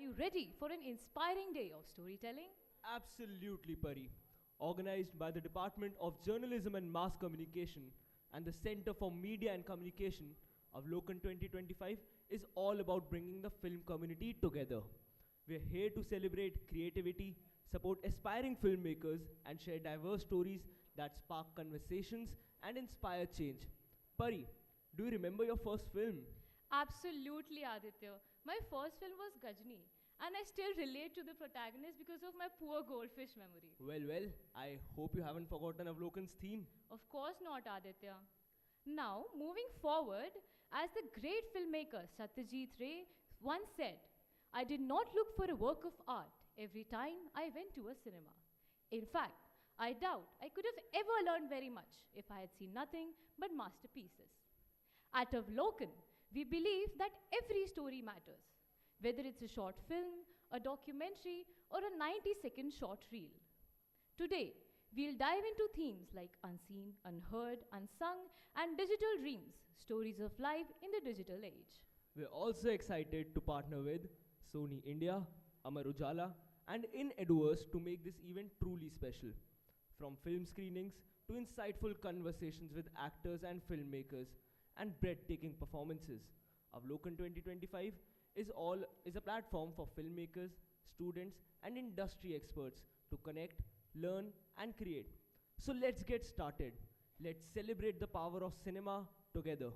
you ready for an inspiring day of storytelling? Absolutely, Pari. Organized by the Department of Journalism and Mass Communication and the Center for Media and Communication, Avlokan 2025 is all about bringing the film community together. We're here to celebrate creativity, support aspiring filmmakers, and share diverse stories that spark conversations and inspire change. Pari, do you remember your first film? Absolutely, Aditya. My first film was Gajni, and I still relate to the protagonist because of my poor goldfish memory. Well, I hope you haven't forgotten Avlokan's theme. Of course not, Aditya. Now, moving forward, as the great filmmaker Satyajit Ray once said, I did not look for a work of art every time I went to a cinema. In fact, I doubt I could have ever learned very much if I had seen nothing but masterpieces. At Avlokan, we believe that every story matters, whether it's a short film, a documentary, or a 90-second short reel. Today, we'll dive into themes like unseen, unheard, unsung, and digital dreams, stories of life in the digital age. We're also excited to partner with Sony India, Amar Ujala, and Inaugural to make this event truly special. From film screenings to insightful conversations with actors and filmmakers and breathtaking performances, Avlokan 2025 is a platform for filmmakers, students, and industry experts to connect, learn, and create. So let's get started. Let's celebrate the power of cinema together.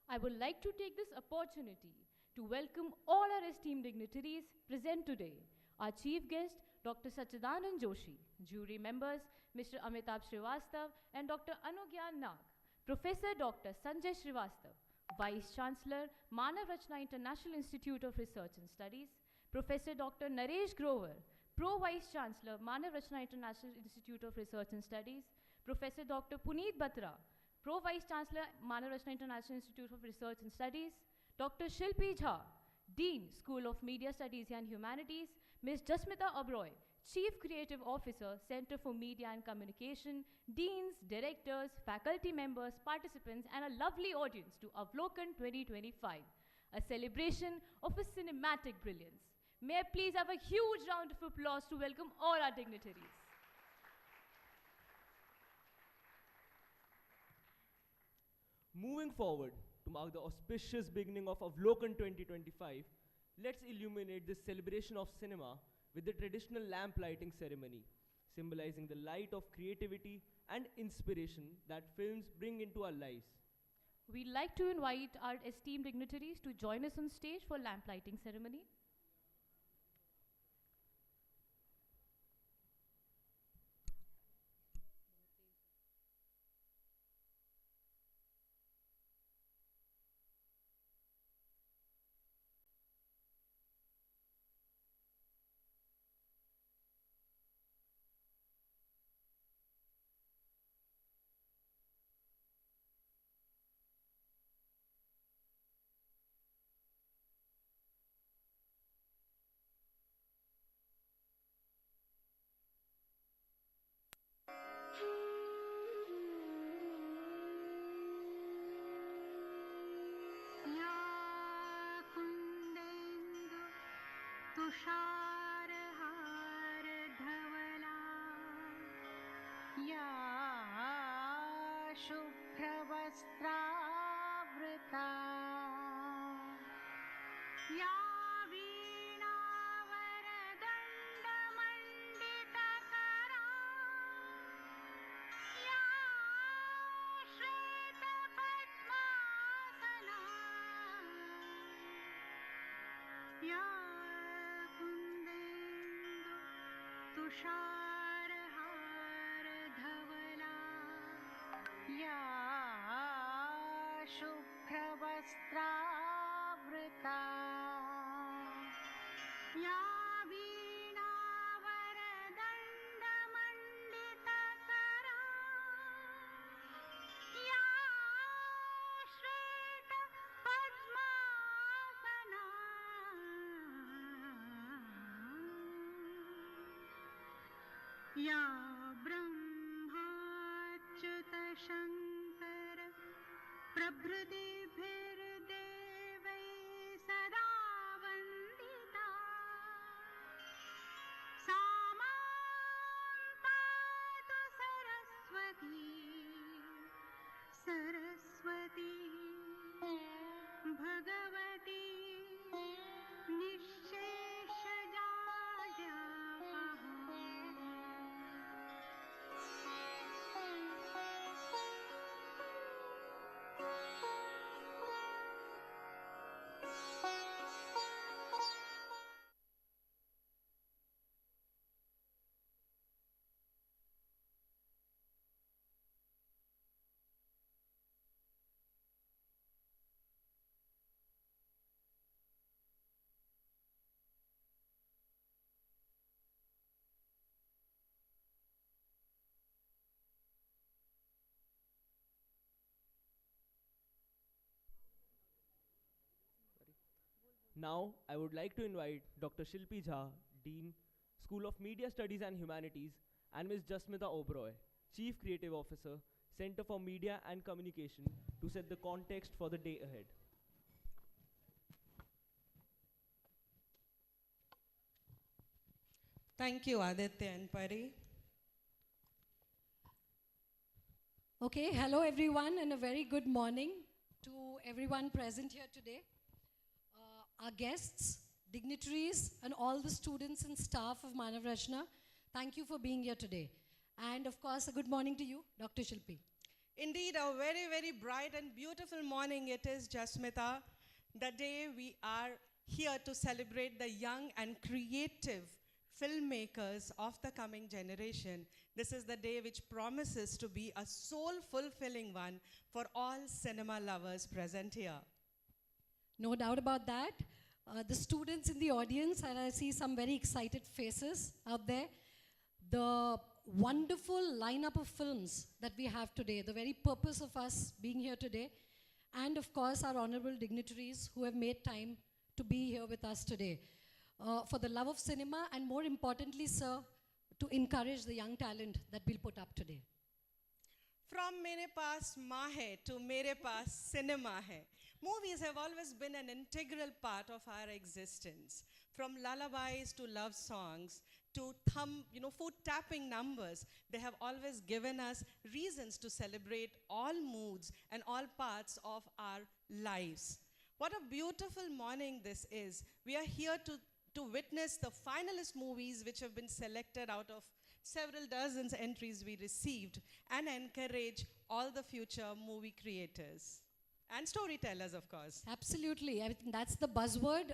I would like to take this opportunity to welcome all our esteemed dignitaries present today. Our chief guest, Dr. Sachchidanand Joshi, jury members, Mr. Amitabh Srivastav and Dr. Anugyan Nag, Professor Dr. Sanjay Srivastav, Vice Chancellor, Manav Rachna International Institute of Research and Studies, Professor Dr. Naresh Grover, Pro Vice Chancellor, Manav Rachna International Institute of Research and Studies, Professor Dr. Puneet Batra, Pro Vice Chancellor, Manav Rachna International Institute of Research and Studies, Dr. Shilpi Jha, Dean, School of Media Studies and Humanities, Ms. Jasmita Obroy, Chief Creative Officer, Center for Media and Communication, deans, directors, faculty members, participants, and a lovely audience to Avlokan 2025, a celebration of a cinematic brilliance. May I please have a huge round of applause to welcome all our dignitaries. Moving forward, to mark the auspicious beginning of Avlokan 2025, let's illuminate this celebration of cinema with the traditional lamp lighting ceremony, symbolizing the light of creativity and inspiration that films bring into our lives. We'd like to invite our esteemed dignitaries to join us on stage for lamp lighting ceremony. तुषारहार धवला या शुभ्रवस्त्रावृता या वीणावरदण्डमण्डितकरा या श्वेतपद्मासना या तुषारहार धवला या शुभ्रवस्त्रावृता या वीणावरदण्डमण्डितकरा या श्वेतपद्मासना या ब्रह्माच्युतशङ्कर प्रभृतिभिर्देवैः सदा Now, I would like to invite Dr. Shilpi Jha, Dean, School of Media Studies and Humanities, and Ms. Jasmita Oberoi, Chief Creative Officer, Center for Media and Communication, to set the context for the day ahead. Thank you, Aditya and Pari. Okay, hello everyone, and a very good morning to everyone present here today. Our guests, dignitaries, and all the students and staff of Manav Rachna, thank you for being here today. And of course, a good morning to you, Dr. Shilpi. Indeed, a very, very bright and beautiful morning it is, Jasmita. The day we are here to celebrate the young and creative filmmakers of the coming generation. This is the day which promises to be a soul-fulfilling one for all cinema lovers present here. No doubt about that. The students in the audience, and I see some very excited faces out there. The wonderful lineup of films that we have today, the very purpose of us being here today, and of course our honorable dignitaries who have made time to be here with us today. For the love of cinema, and more importantly, sir, to encourage the young talent that we'll put up today. From Mere Paas Maa Hai to Mere Paas Cinema Hai, movies have always been an integral part of our existence. From lullabies to love songs to foot tapping numbers, they have always given us reasons to celebrate all moods and all parts of our lives. What a beautiful morning this is. We are here to witness the finalist movies which have been selected out of several dozens entries we received, and encourage all the future movie creators and storytellers, of course. Absolutely, I think that's the buzzword.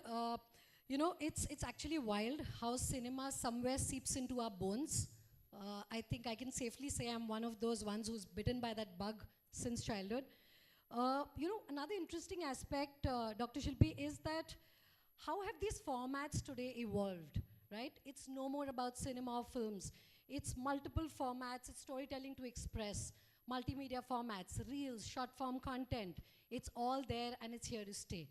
You know, it's actually wild how cinema somewhere seeps into our bones. I think I can safely say I'm one of those ones who's bitten by that bug since childhood. You know, another interesting aspect, Dr. Shilpi, is that how have these formats today evolved, right? It's no more about cinema or films. It's multiple formats, it's storytelling to express, multimedia formats, reels, short form content. It's all there and it's here to stay.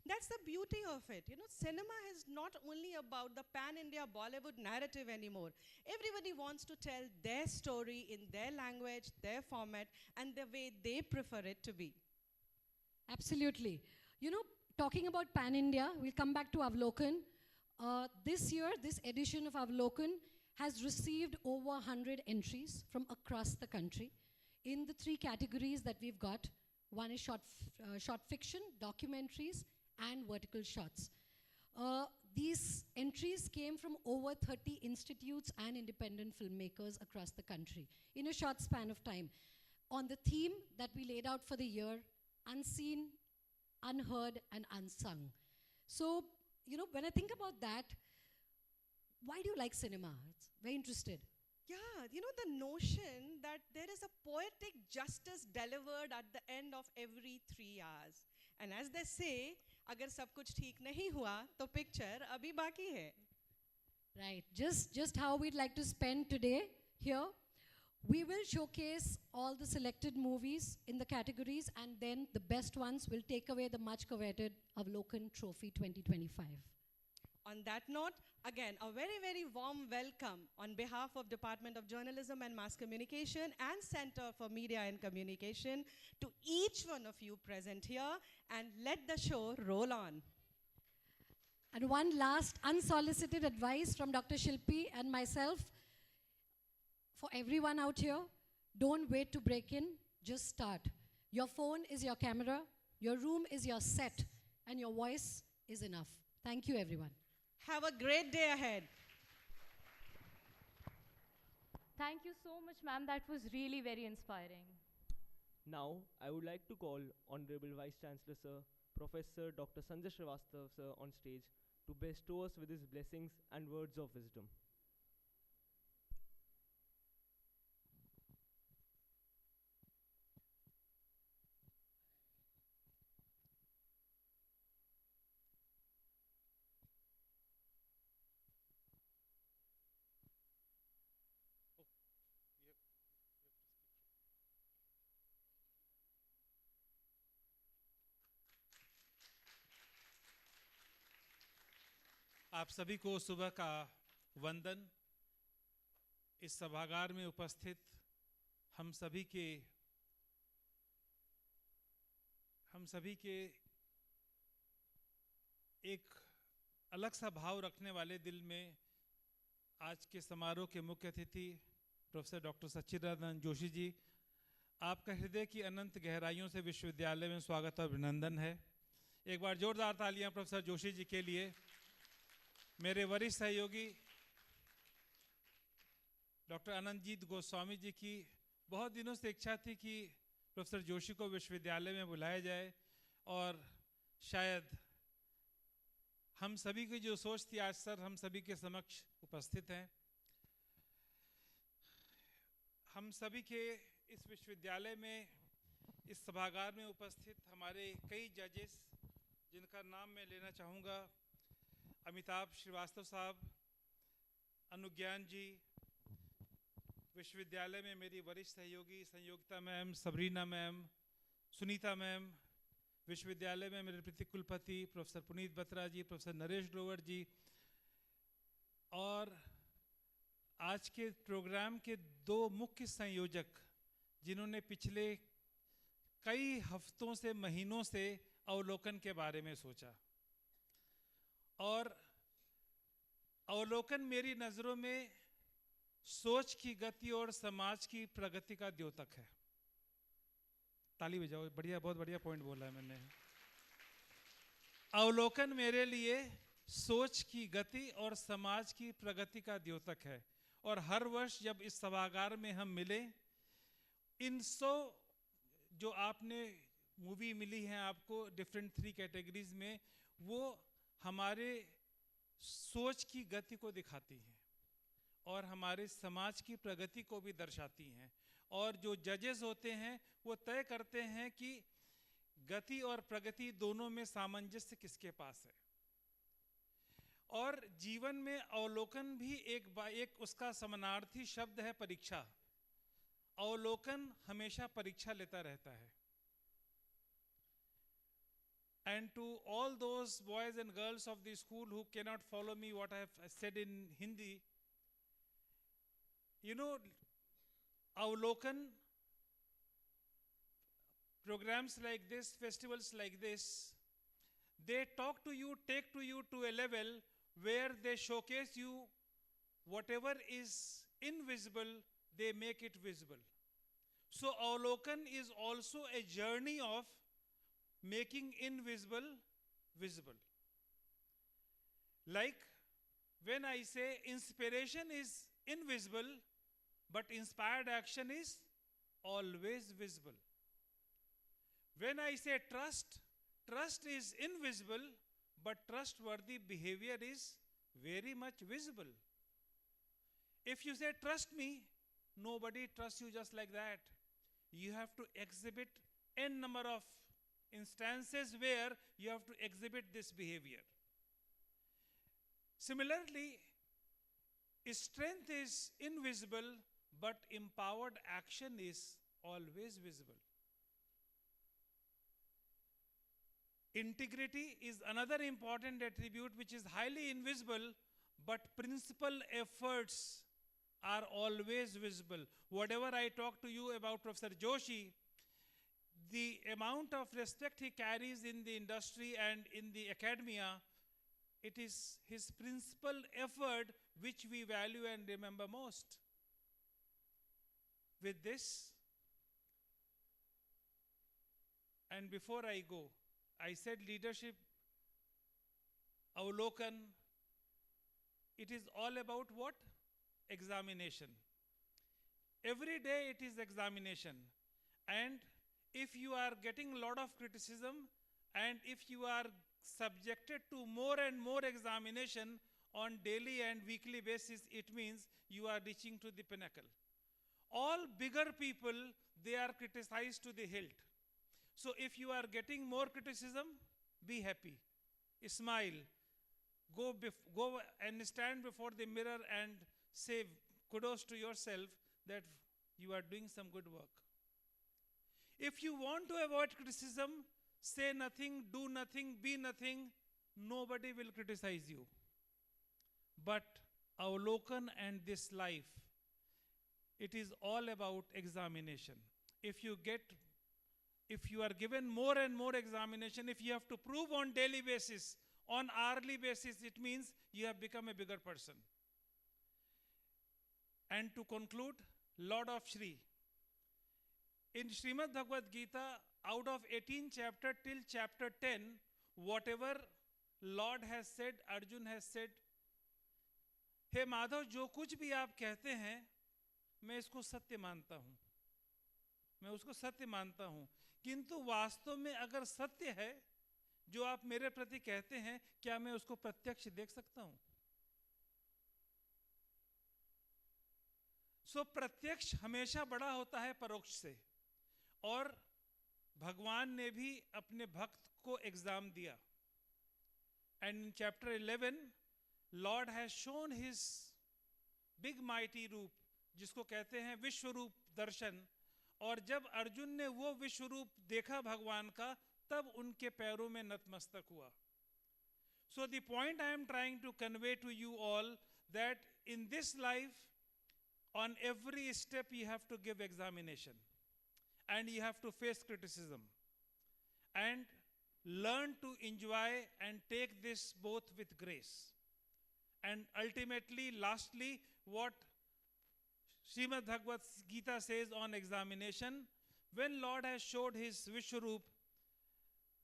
That's the beauty of it. You know, cinema is not only about the pan-India Bollywood narrative anymore. Everybody wants to tell their story in their language, their format, and the way they prefer it to be. Absolutely. You know, talking about pan-India, we'll come back to Avlokan. This year, this edition of Avlokan has received over 100 entries from across the country in the 3 categories that we've got. One is short fiction, documentaries, and vertical shots. These entries came from over 30 institutes and independent filmmakers across the country in a short span of time on the theme that we laid out for the year, unseen, unheard, and unsung. So, you know, when I think about that, why do you like cinema? It's very interested. Yeah, you know, the notion that there is a poetic justice delivered at the end of every 3 hours. And as they say, agar sab kuch theek nahi hua, to picture abhi baki hai. Right, just how we'd like to spend today here. We will showcase all the selected movies in the categories, and then the best ones will take away the much coveted Avlokan Trophy 2025. On that note, again, a very, very warm welcome on behalf of Department of Journalism and Mass Communication and Center for Media and Communication to each one of you present here, and let the show roll on. And one last unsolicited advice from Dr. Shilpi and myself. For everyone out here, don't wait to break in, just start. Your phone is your camera, your room is your set, and your voice is enough. Thank you, everyone. Have a great day ahead. Thank you so much, ma'am. That was really very inspiring. Now, I would like to call Honorable Vice Chancellor Sir, Professor Dr. Sanjay Srivastava Sir on stage to bestow us with his blessings and words of wisdom. आप सभी को सुबह का वंदन। इस सभागार में उपस्थित हम सभी के एक अलग सा भाव रखने वाले दिल में आज के समारोह के मुख्य अतिथि प्रोफेसर डॉक्टर सच्चिदानंद जोशी जी, आपका हृदय की अनंत गहराइयों से विश्वविद्यालय में स्वागत और अभिनंदन है। एक बार जोरदार तालियां प्रोफेसर जोशी जी के लिए। मेरे वरिष्ठ सहयोगी डॉक्टर आनंदजीत गोस्वामी जी की बहुत दिनों से इच्छा थी कि प्रोफेसर जोशी को विश्वविद्यालय में बुलाया जाए, और शायद हम सभी की जो सोच थी आज सर हम सभी के समक्ष उपस्थित हैं। हम सभी के इस विश्वविद्यालय में इस सभागार में उपस्थित हमारे कई जजेस, जिनका नाम मैं लेना चाहूँगा, अमिताभ श्रीवास्तव साहब, अनुज्ञान जी, विश्वविद्यालय में मेरी वरिष्ठ सहयोगी Sanyogita ma'am, Sabrina ma'am, Sunita ma'am, विश्वविद्यालय में मेरे प्रीति कुलपति प्रोफेसर पुनीत बत्रा जी, प्रोफेसर नरेश ग्रोवर जी, और आज के प्रोग्राम के दो मुख्य संयोजक जिन्होंने पिछले कई हफ्तों से महीनों से अवलोकन के बारे में सोचा, और अवलोकन मेरी नज़रों में सोच की गति और समाज की प्रगति का द्योतक है। ताली बजाओ, बढ़िया, बहुत बढ़िया पॉइंट बोला है मैंने। अवलोकन मेरे लिए सोच की गति और समाज की प्रगति का द्योतक है, और हर वर्ष जब इस सभागार में हम मिले, इन 100 जो आपने मूवी मिली हैं आपको डिफरेंट 3 कैटेगरीज में, वो हमारे सोच की गति को दिखाती हैं और हमारे समाज की प्रगति को भी दर्शाती हैं। और जो जजेस होते हैं वो तय करते हैं कि गति और प्रगति दोनों में सामंजस्य किसके पास है। और जीवन में अवलोकन भी एक उसका समानार्थी शब्द है परीक्षा। अवलोकन हमेशा परीक्षा लेता रहता है। And to all those boys and girls of the school who cannot follow me what I have said in Hindi, you know, Avlokan, programs like this, festivals like this, they talk to you, take to you to a level where they showcase you whatever is invisible, they make it visible. So Avlokan is also a journey of making invisible visible. Like when I say inspiration is invisible, but inspired action is always visible. When I say trust, trust is invisible, but trustworthy behavior is very much visible. If you say trust me, nobody trusts you just like that. You have to exhibit n number of instances where you have to exhibit this behavior. Similarly, strength is invisible, but empowered action is always visible. Integrity is another important attribute which is highly invisible, but principal efforts are always visible. Whatever I talk to you about Professor Joshi, the amount of respect he carries in the industry and in the academia, it is his principal effort which we value and remember most. With this, and before I go, I said leadership, Avlokan, it is all about what? Examination. Every day it is examination. And if you are getting a lot of criticism, and if you are subjected to more and more examination on daily and weekly basis, it means you are reaching to the pinnacle. All bigger people, they are criticized to the hilt. So if you are getting more criticism, be happy, smile, go and stand before the mirror and say kudos to yourself that you are doing some good work. If you want to avoid criticism, say nothing, do nothing, be nothing, nobody will criticize you. but Avlokan and this life, it is all about examination. If you are given more and more examination, if you have to prove on daily basis, on hourly basis, it means you have become a bigger person. And to conclude, Lord of Shri. In Srimad Bhagavad Gita, out of 18 chapter till chapter 10, whatever Lord has said, Arjun has said, हे माधव जो कुछ भी आप कहते हैं मैं इसको सत्य मानता हूं, मैं उसको सत्य मानता हूं, किंतु वास्तव में अगर सत्य है जो आप मेरे प्रति कहते हैं, क्या मैं उसको प्रत्यक्ष देख सकता हूं? सो प्रत्यक्ष हमेशा बड़ा होता है परोक्ष से, और भगवान ने भी अपने भक्त को एग्जाम दिया. And in chapter 11 Lord has shown his big mighty रूप, जिसको कहते हैं विश्व रूप दर्शन. और जब अर्जुन ने वो विश्व रूप देखा भगवान का, तब उनके पैरों में नतमस्तक हुआ. So the point I am trying to convey to you all that in this life, on every step you have to give examination, and you have to face criticism, and learn to enjoy and take this both with grace. And ultimately, lastly, what Srimad Bhagavad Gita says on examination, when Lord has showed his Vishwaroop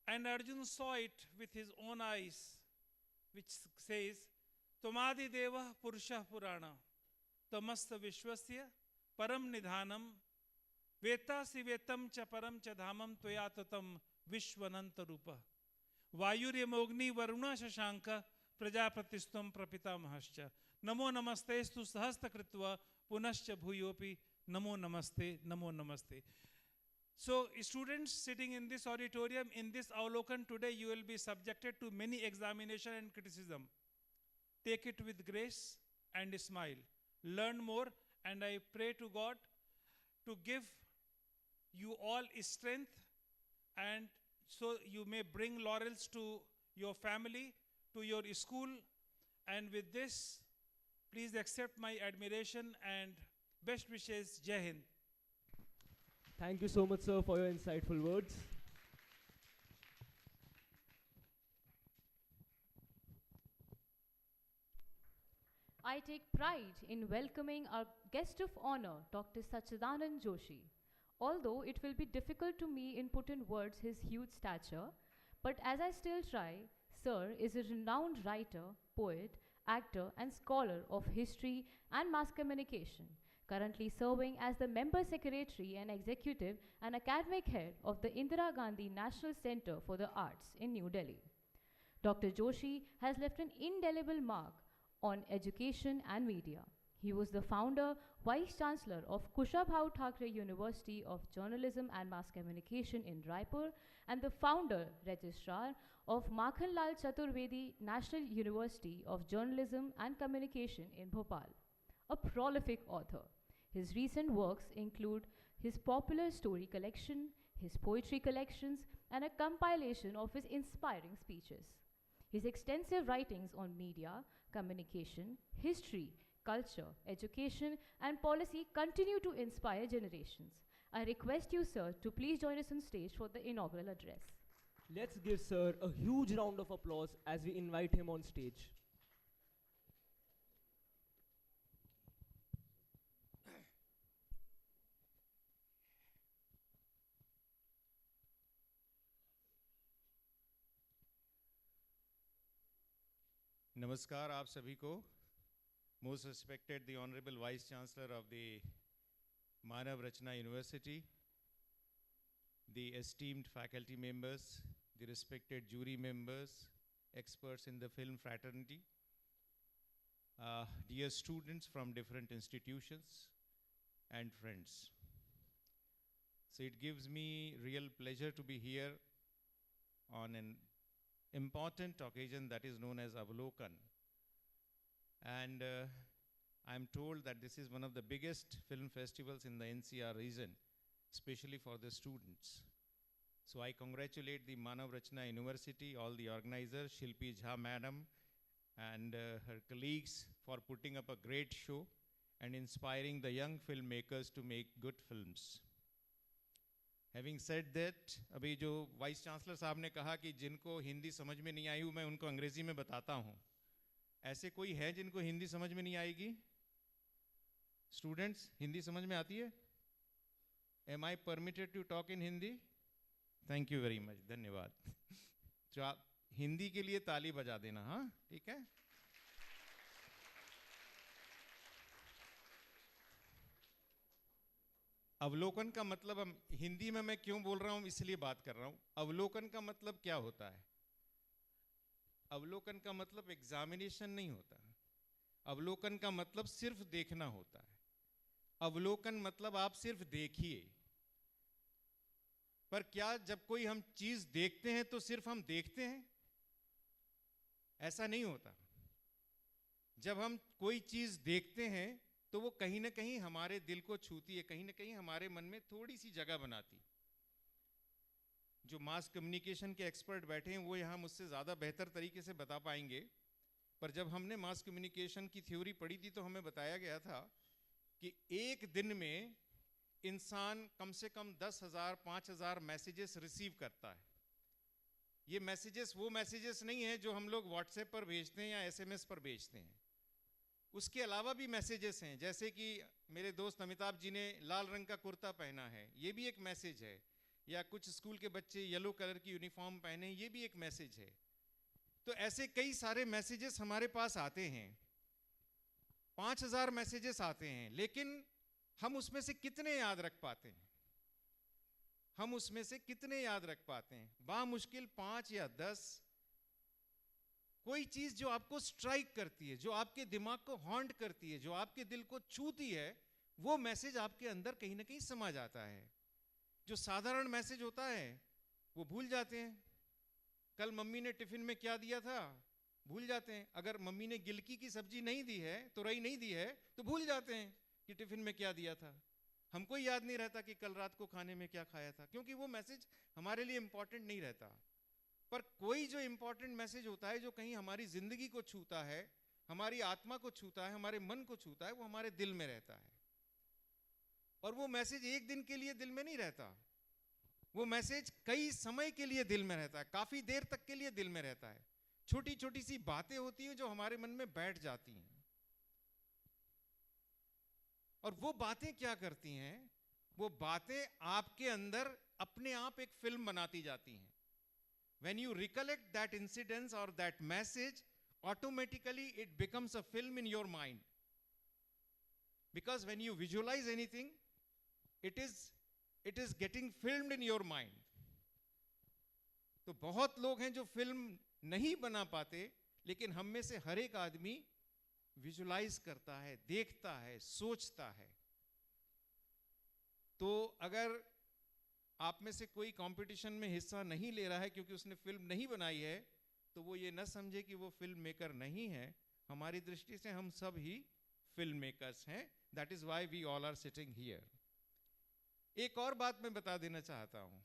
and Arjun saw it with his own eyes, which says, Tomadi Deva Purusha Purana तमस्त विश्वस्य परम निधानम वेत्तासि वेत्तम च परम च धामम त्वया ततम विश्वनंत रूप वायुर्यमोग्नि वरुण शशांक प्रजापतिस्त्वं प्रपितामहश्च नमो नमस्तेस्तु सहस्त्रकृत्व पुनश्च भूयोपि नमो नमस्ते. So students sitting in this auditorium, in this Avlokan today, you will be subjected to many examination and criticism. Take it with grace and smile. Learn more, and I pray to God to give you all strength, and so you may bring laurels to your family, to your school. And with this, please accept my admiration and best wishes. Jai Hind. Thank you so much, sir, for your insightful words. I take pride in welcoming our guest of honor, Dr. Sachchidanand Joshi. Although it will be difficult to me in put in words his huge stature, but as I still try, Sir is a renowned writer, poet, actor and scholar of history and mass communication, currently serving as the member secretary and executive and academic head of the Indira Gandhi National Center for the Arts in New Delhi. Dr. Joshi has left an indelible mark on education and media. He was the founder, Vice Chancellor of Kushabhau Thackeray University of Journalism and Mass Communication in Raipur, and the founder, Registrar of Makhanlal Chaturvedi National University of Journalism and Communication in Bhopal. A prolific author. His recent works include his popular story collection, his poetry collections, and a compilation of his inspiring speeches. His extensive writings on media, communication, history, culture, education, and policy continue to inspire generations. I request you, sir, to please join us on stage for the inaugural address. Let's give sir a huge round of applause as we invite him on stage. नमस्कार आप सभी को. Most respected the Honorable Vice Chancellor of the Manav Rachna University, the esteemed faculty members, the respected jury members, experts in the film fraternity, dear students from different institutions, and friends. So it gives me real pleasure to be here on an important occasion that is known as Avlokan. And I'm told that this is one of the biggest film festivals in the NCR region, especially for the students. So I congratulate the Manav Rachna University, all the organizers, Shilpi Jha Madam, and her colleagues for putting up a great show and inspiring the young filmmakers to make good films. Having said that, अभी जो vice chancellor साहब ने कहा कि जिनको हिंदी समझ में नहीं आई मैं उनको अंग्रेजी में बताता हूँ. ऐसे कोई है जिनको हिंदी समझ में नहीं आएगी? स्टूडेंट्स, हिंदी समझ में आती है? Am I permitted to talk in Hindi? Thank you very much. धन्यवाद. तो आप हिंदी के लिए ताली बजा देना, हाँ, ठीक है? अवलोकन का मतलब, हम हिंदी में मैं क्यों बोल रहा हूं इसलिए बात कर रहा हूं. अवलोकन का मतलब क्या होता है? अवलोकन का मतलब एग्जामिनेशन नहीं होता. अवलोकन का मतलब सिर्फ देखना होता है. अवलोकन मतलब आप सिर्फ देखिए. पर क्या जब कोई हम चीज देखते हैं तो सिर्फ हम देखते हैं? ऐसा नहीं होता. जब हम कोई चीज देखते हैं तो वो कहीं ना कहीं हमारे दिल को छूती है, कहीं ना कहीं हमारे मन में थोड़ी सी जगह बनाती. जो मास कम्युनिकेशन के एक्सपर्ट बैठे हैं वो यहाँ मुझसे ज़्यादा बेहतर तरीके से बता पाएंगे. पर जब हमने मास कम्युनिकेशन की थ्योरी पढ़ी थी तो हमें बताया गया था कि एक दिन में इंसान कम से कम 10,000 5,000 मैसेजेस रिसीव करता है. ये मैसेजेस वो मैसेजेस नहीं है जो हम लोग व्हाट्सएप पर भेजते हैं या एसएमएस पर भेजते हैं. उसके अलावा भी मैसेजेस हैं, जैसे कि मेरे दोस्त अमिताभ जी ने लाल रंग का कुर्ता पहना है, ये भी एक मैसेज है. या कुछ स्कूल के बच्चे येलो कलर की यूनिफॉर्म पहने, ये भी एक मैसेज है. तो ऐसे कई सारे मैसेजेस हमारे पास आते हैं. 5,000 मैसेजेस आते हैं, लेकिन हम उसमें से कितने याद रख पाते हैं? हम उसमें से कितने याद रख पाते हैं? बामुश्किल 5 या 10. कोई चीज जो आपको स्ट्राइक करती है, जो आपके दिमाग को हॉन्ट करती है, जो आपके दिल को छूती है, वो मैसेज आपके अंदर कहीं ना कहीं समा जाता है. जो साधारण मैसेज होता है वो भूल जाते हैं. कल मम्मी ने टिफिन में क्या दिया था भूल जाते हैं. अगर मम्मी ने गिलकी की सब्जी नहीं दी है, तुरई नहीं दी है, तो भूल जाते हैं कि टिफिन में क्या दिया था. हमको याद नहीं रहता कि कल रात को खाने में क्या खाया था, क्योंकि वो मैसेज हमारे लिए इंपॉर्टेंट नहीं रहता. पर कोई जो इंपॉर्टेंट मैसेज होता है, जो कहीं हमारी जिंदगी को छूता है, हमारी आत्मा को छूता है, हमारे मन को छूता है, वो हमारे दिल में रहता है. और वो मैसेज एक दिन के लिए दिल में नहीं रहता. वो मैसेज कई समय के लिए दिल में रहता है, काफी देर तक के लिए दिल में रहता है. छोटी छोटी सी बातें होती हैं जो हमारे मन में बैठ जाती हैं. और वो बातें क्या करती हैं? वो बातें आपके अंदर अपने आप एक फिल्म बनाती जाती हैं. When you recollect that incident or that message, automatically it becomes a film in your mind. Because when you visualize anything, it is getting filmed in your mind. तो बहुत लोग हैं जो फिल्म नहीं बना पाते, लेकिन हम में से हर एक आदमी विजुलाइज करता है, देखता है, सोचता है. तो अगर आप में से कोई कंपटीशन में हिस्सा नहीं ले रहा है क्योंकि उसने फिल्म नहीं बनाई है, तो वो ये न समझे कि वो फिल्म मेकर नहीं है. हमारी दृष्टि से हम सब ही फिल्म मेकर्स हैं. That is why we all are sitting here. एक और बात मैं बता देना चाहता हूं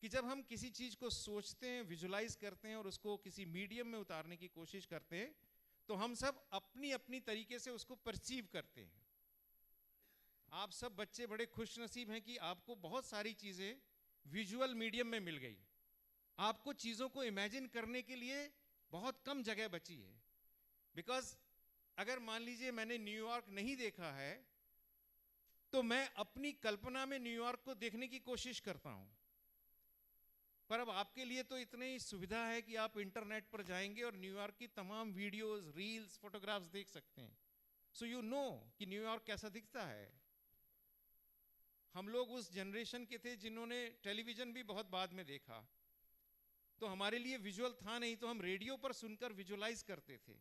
कि जब हम किसी चीज को सोचते हैं, विजुलाइज करते हैं और उसको किसी मीडियम में उतारने की कोशिश करते हैं, तो हम सब अपनी अपनी तरीके से उसको परसीव करते हैं. आप सब बच्चे बड़े खुशनसीब हैं कि आपको बहुत सारी चीजें विजुअल मीडियम में मिल गई. आपको चीजों को इमेजिन करने के लिए बहुत कम जगह बची है. बिकॉज अगर मान लीजिए मैंने न्यूयॉर्क नहीं देखा है, तो मैं अपनी कल्पना में न्यूयॉर्क को देखने की कोशिश करता हूं. पर अब आपके लिए तो इतनी सुविधा है कि आप इंटरनेट पर जाएंगे और न्यूयॉर्क की तमाम वीडियोस, रील्स, फोटोग्राफ्स देख सकते हैं. सो यू नो कि न्यूयॉर्क कैसा दिखता है. हम लोग उस जनरेशन के थे जिन्होंने टेलीविजन भी बहुत बाद में देखा, तो हमारे लिए विजुअल था नहीं, तो हम रेडियो पर सुनकर विजुलाइज करते थे.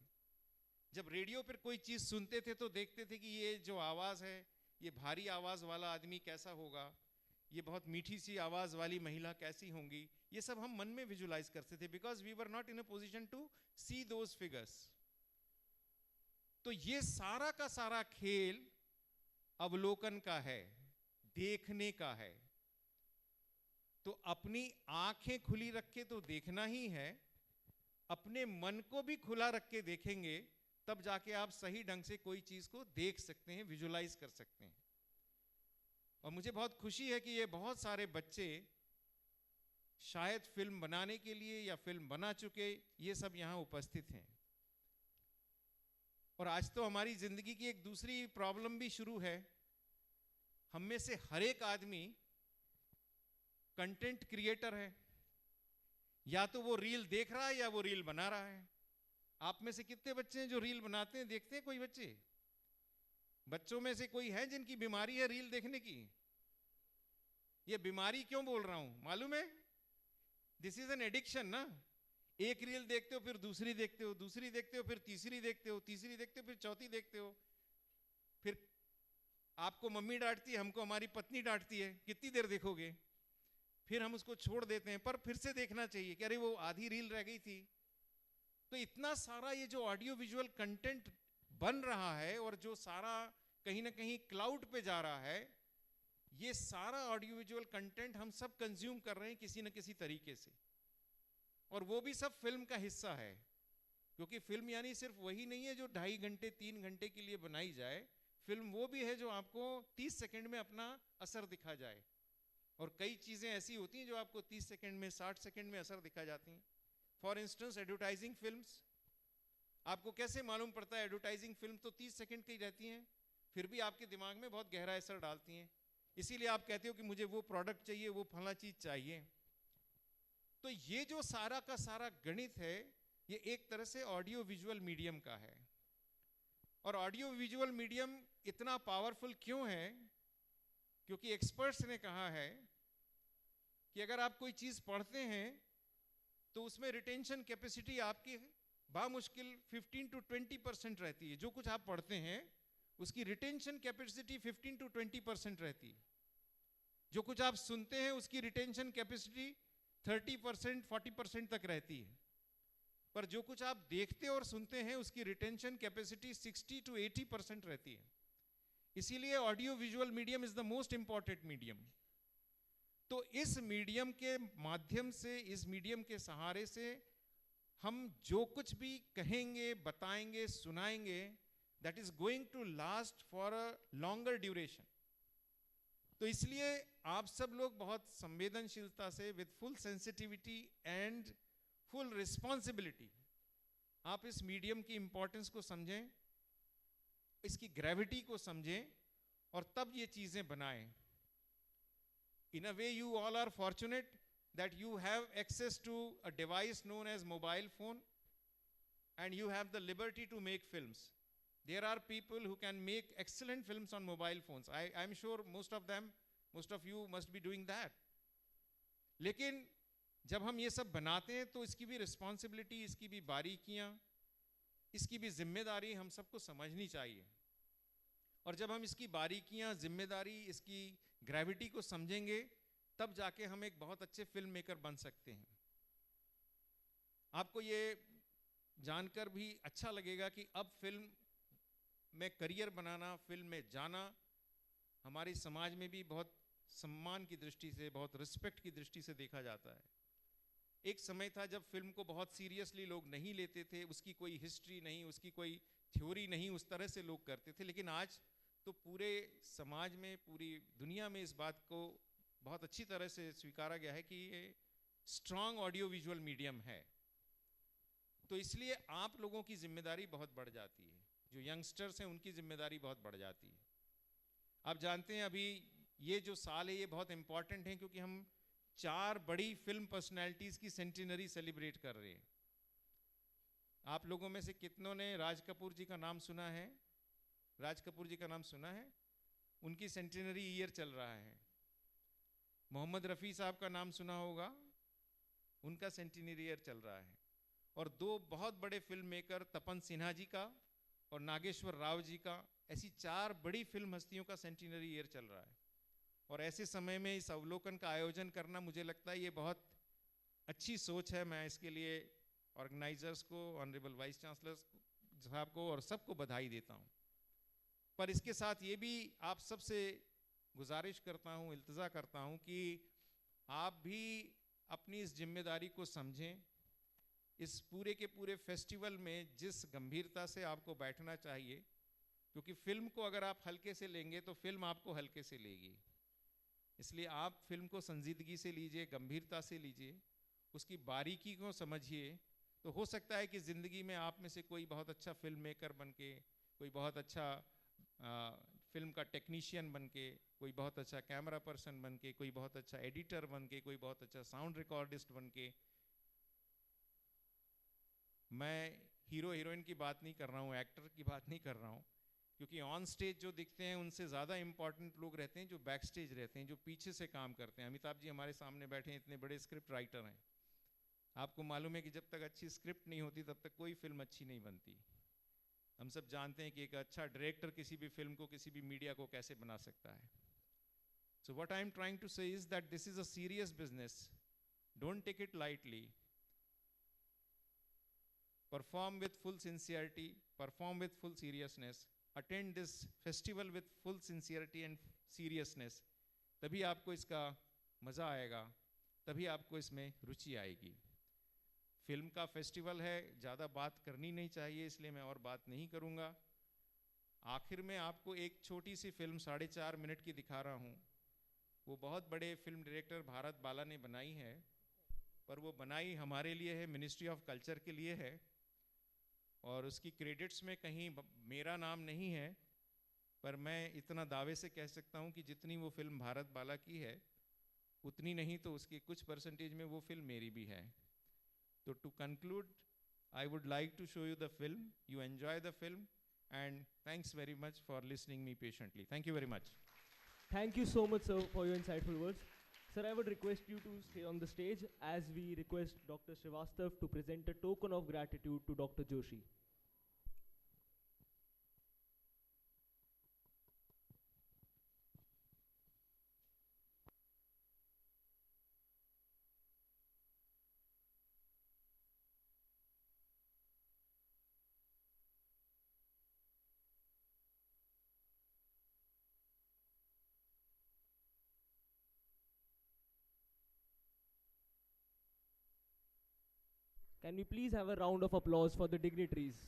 जब रेडियो पर कोई चीज सुनते थे तो देखते थे कि ये जो आवाज है, ये भारी आवाज वाला आदमी कैसा होगा, ये बहुत मीठी सी आवाज वाली महिला कैसी होंगी, ये सब हम मन में विजुलाइज करते थे. Because we were not in a position to see those figures. तो ये सारा का सारा खेल अवलोकन का है, देखने का है. तो अपनी आंखें खुली रख के तो देखना ही है, अपने मन को भी खुला रख के देखेंगे, तब जाके आप सही ढंग से कोई चीज को देख सकते हैं, विजुलाइज कर सकते हैं। और मुझे बहुत खुशी है कि ये बहुत सारे बच्चे शायद फिल्म बनाने के लिए या फिल्म बना चुके, ये सब यहां उपस्थित हैं। और आज तो हमारी जिंदगी की एक दूसरी प्रॉब्लम भी शुरू है। हम में से हर एक आदमी कंटेंट क्रिएटर है, या तो वो रील देख रहा है या वो रील बना रहा है। आप में से कितने बच्चे हैं जो रील बनाते हैं, देखते हैं कोई बच्चे? बच्चों में से कोई है जिनकी बीमारी है रील देखने की? ये बीमारी क्यों बोल रहा हूं मालूम है? दिस इज एन एडिक्शन ना। एक रील देखते हो, फिर दूसरी देखते हो, दूसरी देखते हो, फिर तीसरी देखते हो, तीसरी देखते हो, फिर चौथी देखते हो, फिर आपको मम्मी डांटती है, हमको हमारी पत्नी डांटती है, कितनी देर देखोगे? फिर हम उसको छोड़ देते हैं, पर फिर से देखना चाहिए कि अरे वो आधी रील रह गई थी। तो इतना सारा ये जो ऑडियो विजुअल कंटेंट बन रहा है और जो सारा कहीं ना कहीं क्लाउड पे जा रहा है, ये सारा ऑडियो विजुअल कंटेंट हम सब कंज्यूम कर रहे हैं किसी न किसी तरीके से। और वो भी सब फिल्म का हिस्सा है, क्योंकि फिल्म यानी सिर्फ वही नहीं है जो 2.5 घंटे 3 घंटे के लिए बनाई जाए। फिल्म वो भी है जो आपको 30 सेकंड में अपना असर दिखा जाए। और कई चीजें ऐसी होती हैं जो आपको 30 सेकंड में, 60 सेकंड में असर दिखा जाती हैं। फॉर इंस्टेंस एडवर्टाइजिंग फिल्म्स, आपको कैसे मालूम पड़ता है? एडवर्टाइजिंग फिल्म तो 30 सेकंड की रहती हैं, फिर भी आपके दिमाग में बहुत गहरा असर डालती हैं। इसीलिए आप कहते हो कि मुझे वो प्रोडक्ट चाहिए, वो फला चीज चाहिए। तो ये जो सारा का सारा गणित है, ये एक तरह से ऑडियो विजुअल मीडियम का है। और ऑडियो विजुअल मीडियम इतना पावरफुल क्यों है? क्योंकि एक्सपर्ट्स ने कहा है कि अगर आप कोई चीज पढ़ते हैं तो उसमें रिटेंशन कैपेसिटी आपकी बामुश्किल 15 to 20% रहती है। जो कुछ आप पढ़ते हैं उसकी रिटेंशन कैपेसिटी 15 to 20% रहती है। जो कुछ आप सुनते हैं उसकी रिटेंशन कैपेसिटी 30% 40% तक रहती है। पर जो कुछ आप देखते और सुनते हैं उसकी रिटेंशन कैपेसिटी 60 to 80% रहती है। इसीलिए audio visual medium is the most important medium. तो इस मीडियम के माध्यम से, इस मीडियम के सहारे से हम जो कुछ भी कहेंगे, बताएंगे, सुनाएंगे, that is going to last for a longer duration. तो इसलिए आप सब लोग बहुत संवेदनशीलता से, with full sensitivity and full responsibility, आप इस मीडियम की इंपॉर्टेंस को समझें, इसकी ग्रेविटी को समझें और तब ये चीजें बनाएं। In a way, you all are fortunate that you have access to a device known as mobile phone, and you have the liberty to make films. There are people who can make excellent films on mobile phones. I'm sure most of you must be doing that. लेकिन जब हम ये सब बनाते हैं तो इसकी भी रिस्पॉन्सिबिलिटी, इसकी भी बारीकियां, इसकी भी जिम्मेदारी हम सबको समझनी चाहिए। और जब हम इसकी बारीकियां, जिम्मेदारी, इसकी ग्रेविटी को समझेंगे, तब जाके हम एक बहुत अच्छे फिल्म मेकर बन सकते हैं। आपको ये जानकर भी अच्छा लगेगा कि अब फिल्म में करियर बनाना, फिल्म में जाना हमारे समाज में भी बहुत सम्मान की दृष्टि से, बहुत रिस्पेक्ट की दृष्टि से देखा जाता है। एक समय था जब फिल्म को बहुत सीरियसली लोग नहीं लेते थे, उसकी कोई हिस्ट्री नहीं, उसकी कोई थ्योरी नहीं, उस तरह से लोग करते थे। लेकिन आज तो पूरे समाज में, पूरी दुनिया में इस बात को बहुत अच्छी तरह से स्वीकारा गया है कि ये स्ट्रांग ऑडियो विजुअल मीडियम है। तो इसलिए आप लोगों की जिम्मेदारी बहुत बढ़ जाती है, जो यंगस्टर्स हैं उनकी जिम्मेदारी बहुत बढ़ जाती है। आप जानते हैं अभी ये जो साल है ये बहुत इंपॉर्टेंट है, क्योंकि हम 4 बड़ी फिल्म पर्सनैलिटीज की सेंटिनरी सेलिब्रेट कर रहे हैं। आप लोगों में से कितनों ने राज कपूर जी का नाम सुना है? राज कपूर जी का नाम सुना है? उनकी सेंटिनरी ईयर चल रहा है। मोहम्मद रफ़ी साहब का नाम सुना होगा, उनका सेंटिनरी ईयर चल रहा है। और 2 बहुत बड़े फिल्म मेकर, तपन सिन्हा जी का और नागेश्वर राव जी का, ऐसी 4 बड़ी फिल्म हस्तियों का सेंटिनरी ईयर चल रहा है। और ऐसे समय में इस अवलोकन का आयोजन करना, मुझे लगता है ये बहुत अच्छी सोच है। मैं इसके लिए ऑर्गेनाइजर्स को, ऑनरेबल वाइस चांसलर साहब को और सबको बधाई देता हूँ। पर इसके साथ ये भी आप सबसे गुजारिश करता हूँ, इल्तिजा करता हूँ कि आप भी अपनी इस जिम्मेदारी को समझें इस पूरे के पूरे फेस्टिवल में जिस गंभीरता से आपको बैठना चाहिए, क्योंकि फिल्म को अगर आप हल्के से लेंगे तो फिल्म आपको हल्के से लेगी। इसलिए आप फिल्म को संजीदगी से लीजिए, गंभीरता से लीजिए, उसकी बारीकी को समझिए। तो हो सकता है कि ज़िंदगी में आप में से कोई बहुत अच्छा फिल्म मेकर बन के, कोई बहुत अच्छा फिल्म का टेक्नीशियन बन के, कोई बहुत अच्छा कैमरा पर्सन बन के, कोई बहुत अच्छा एडिटर बन के, कोई बहुत अच्छा साउंड रिकॉर्डिस्ट बन के। मैं हीरो हीरोइन की बात नहीं कर रहा हूँ, एक्टर की बात नहीं कर रहा हूँ, क्योंकि ऑन स्टेज जो दिखते हैं उनसे ज़्यादा इंपॉर्टेंट लोग रहते हैं जो बैक स्टेज रहते हैं, जो पीछे से काम करते हैं। अमिताभ जी हमारे सामने बैठे हैं, इतने बड़े स्क्रिप्ट राइटर हैं। आपको मालूम है कि जब तक अच्छी स्क्रिप्ट नहीं होती तब तक कोई फिल्म अच्छी नहीं बनती। हम सब जानते हैं कि एक अच्छा डायरेक्टर किसी भी फिल्म को, किसी भी मीडिया को कैसे बना सकता है। So what I am trying to say is that this is a serious business. Don't take it lightly. Perform with full sincerity, perform with full seriousness, attend this festival with full sincerity and seriousness. तभी आपको इसका मज़ा आएगा, तभी आपको इसमें रुचि आएगी। Film का फेस्टिवल है, ज़्यादा बात करनी नहीं चाहिए, इसलिए मैं और बात नहीं करूँगा। आखिर में आपको एक छोटी सी फिल्म 4.5 मिनट की दिखा रहा हूँ। वो बहुत बड़े फिल्म डायरेक्टर भारत बाला ने बनाई है, पर वो बनाई हमारे लिए है, मिनिस्ट्री ऑफ कल्चर के लिए है, और उसकी क्रेडिट्स में कहीं मेरा नाम नहीं है। पर मैं इतना दावे से कह सकता हूँ कि जितनी वो फिल्म भारत बाला की है उतनी नहीं तो उसकी कुछ परसेंटेज में वो फिल्म मेरी भी है। तो to conclude, I would like to show you the film, you enjoy the film, and thanks very much for listening me patiently. Thank you very much. Thank you so much, sir, for your insightful words. Sir, I would request you to stay on the stage as we request Dr. Srivastav to present a token of gratitude to Dr. Joshi. Can we please have a round of applause for the dignitaries?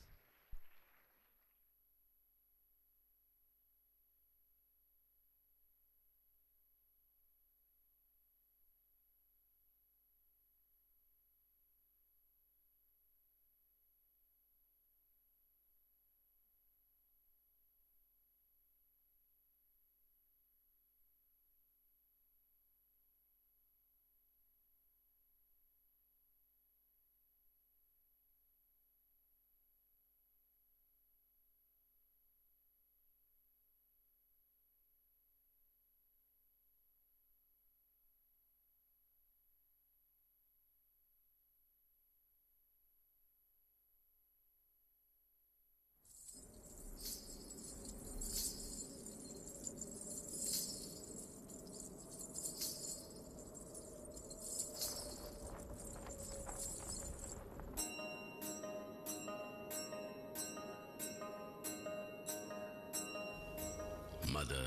Mother,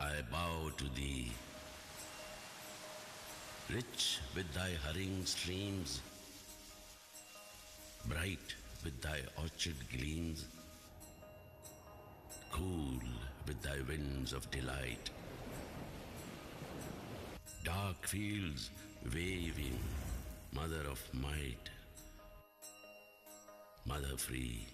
I bow to thee. Rich with thy hurrying streams, bright with thy orchard gleams, cool with thy winds of delight, dark fields waving, mother of might, mother free.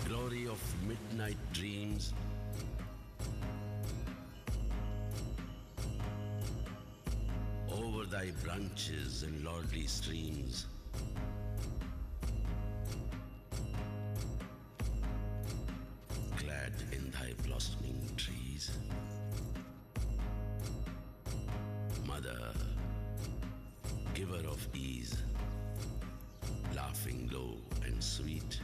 Glory of midnight dreams, over thy branches and lordly streams, clad in thy blossoming trees, mother, giver of ease, laughing low and sweet,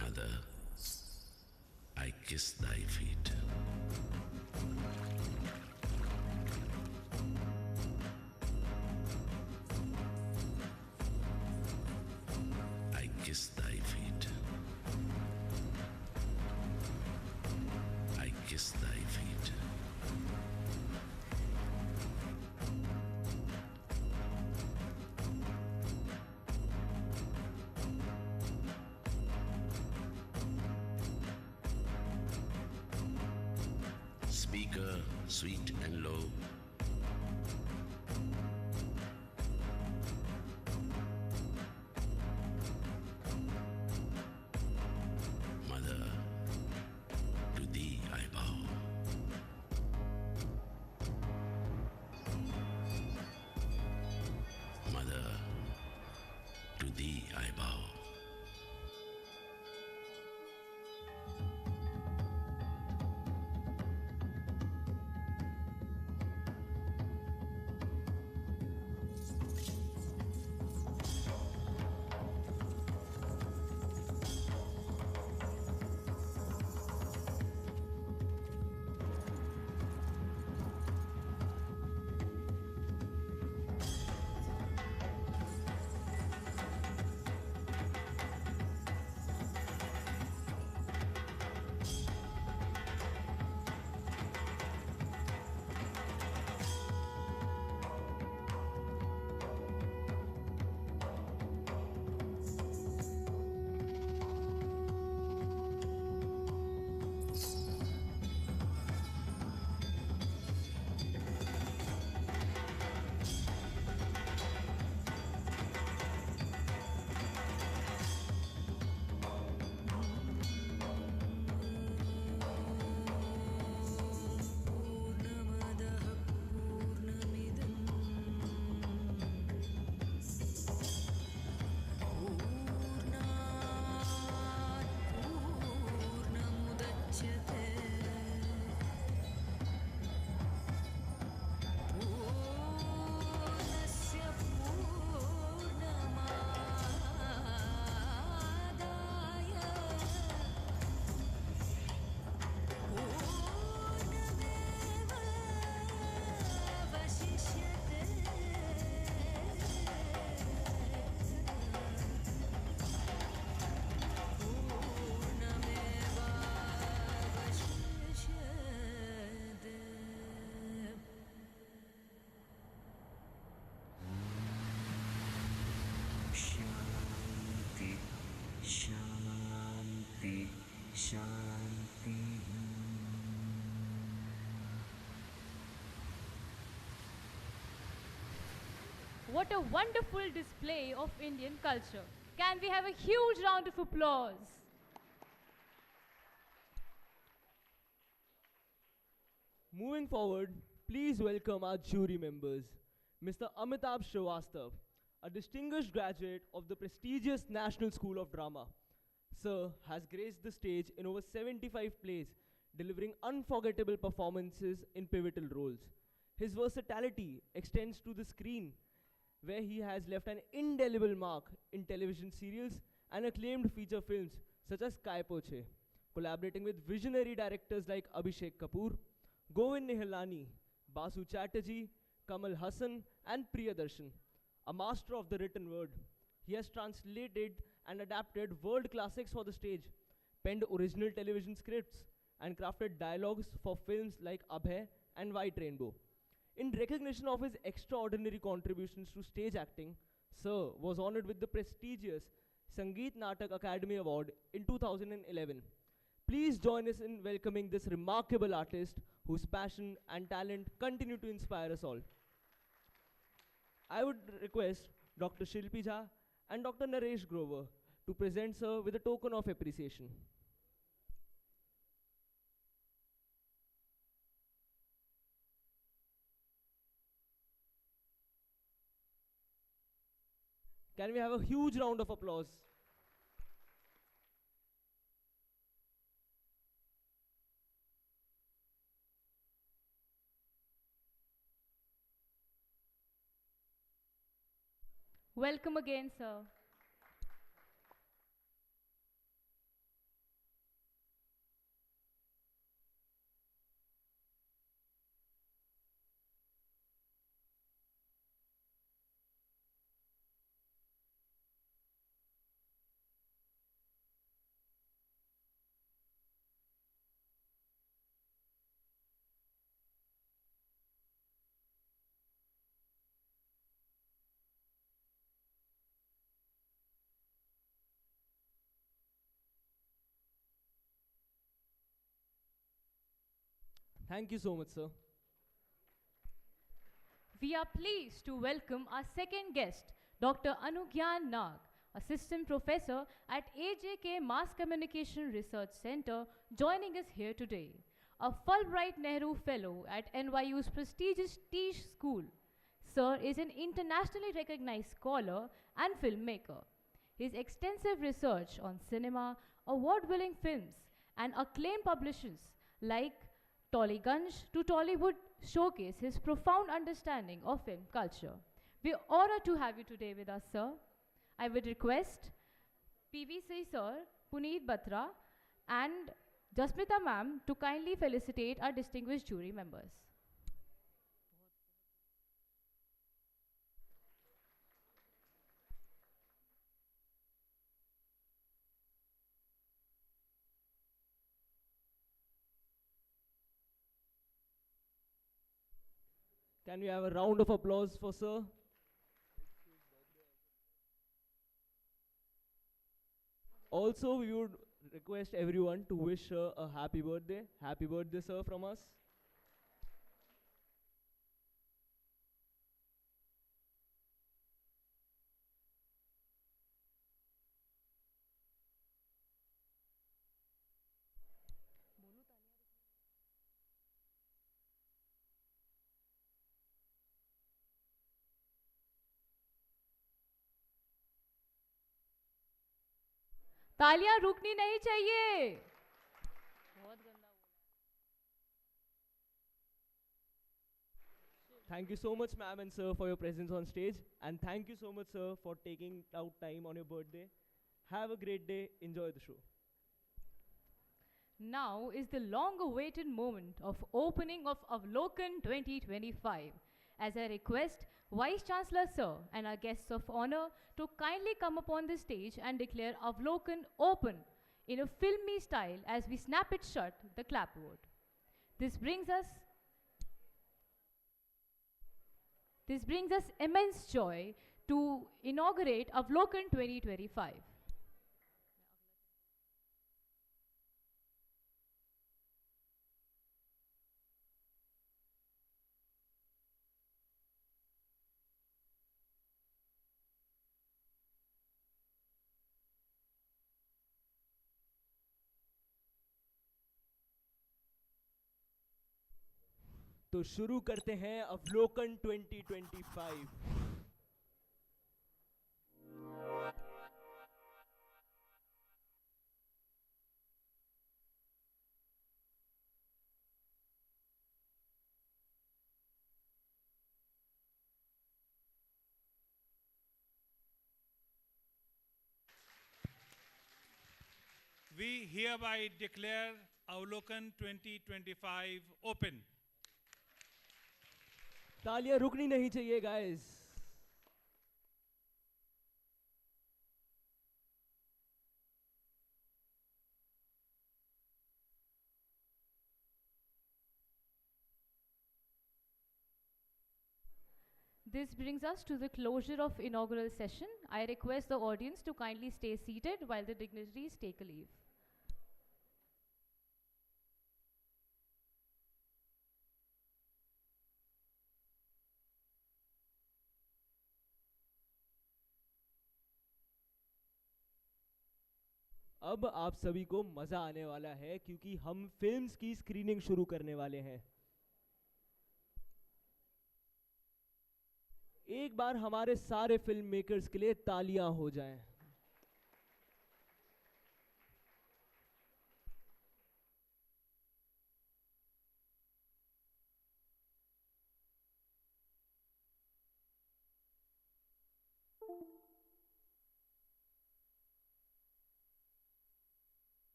mother, I kiss thy feet. speaker, sweet and low. Mother, to thee I bow. Mother, to thee I bow. Shanti, Shanti, Shanti. What a wonderful display of Indian culture. Can we have a huge round of applause? Moving forward, please welcome our jury members. Mr. Amitabh Srivastav, a distinguished graduate of the prestigious National School of Drama. Sir has graced the stage in over 75 plays, delivering unforgettable performances in pivotal roles. His versatility extends to the screen, where he has left an indelible mark in television serials and acclaimed feature films such as Kai Poche, collaborating with visionary directors like Abhishek Kapoor, Govind Nihalani, Basu Chatterjee, Kamal Hassan, and Priyadarshan. A master of the written word, he has translated and adapted world classics for the stage, penned original television scripts, and crafted dialogues for films like Abhay and White Rainbow. In recognition of his extraordinary contributions to stage acting, Sir was honored with the prestigious Sangeet Natak Academy Award in 2011. Please join us in welcoming this remarkable artist whose passion and talent continue to inspire us all. I would request Dr. Shilpi Jha and Dr. Naresh Grover to present Sir with a token of appreciation. Can we have a huge round of applause? Welcome again, sir. Thank you so much, sir. We are pleased to welcome our second guest, Dr. Anugyan Nag, Assistant Professor at AJK Mass Communication Research Center, joining us here today. A Fulbright Nehru Fellow at NYU's prestigious Tisch School, Sir is an internationally recognized scholar and filmmaker. His extensive research on cinema, award-winning films, and acclaimed publications like Tollygunge to Tollywood showcase his profound understanding of film culture. We are honored to have you today with us, sir. I would request PVC sir, Puneet Batra, and Jasmita ma'am to kindly felicitate our distinguished jury members. Can we have a round of applause for sir? Also, we would request everyone to wish her a happy birthday. Happy birthday, sir, from us. तालियां रुकनी नहीं चाहिए. बहुत गंदा बोला. Thank you so much, ma'am and sir, for your presence on stage. And thank you so much, sir, for taking out time on your birthday. Have a great day. Enjoy the show. Now is the long-awaited moment of opening of Avlokan 2025. As I request Vice Chancellor Sir and our guests of honor to kindly come upon the stage and declare Avlokan open in a filmy style as we snap it shut, the clapboard. This brings us immense joy to inaugurate Avlokan 2025. तो शुरू करते हैं अवलोकन 2025. We hereby declare Avlokan 2025 open. तालियां रुकनी नहीं चाहिए, guys. This brings us to the closure of inaugural session. I request the audience to kindly stay seated while the dignitaries take a leave. अब आप सभी को मजा आने वाला है क्योंकि हम फिल्म्स की स्क्रीनिंग शुरू करने वाले हैं. एक बार हमारे सारे फिल्म मेकर्स के लिए तालियां हो जाएं.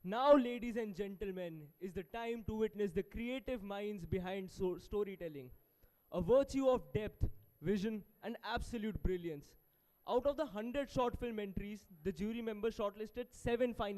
Now, ladies and gentlemen, is the time to witness the creative minds behind storytelling. A virtue of depth, vision, and absolute brilliance. Out of the 100 short film entries, the jury members shortlisted 7 finalists.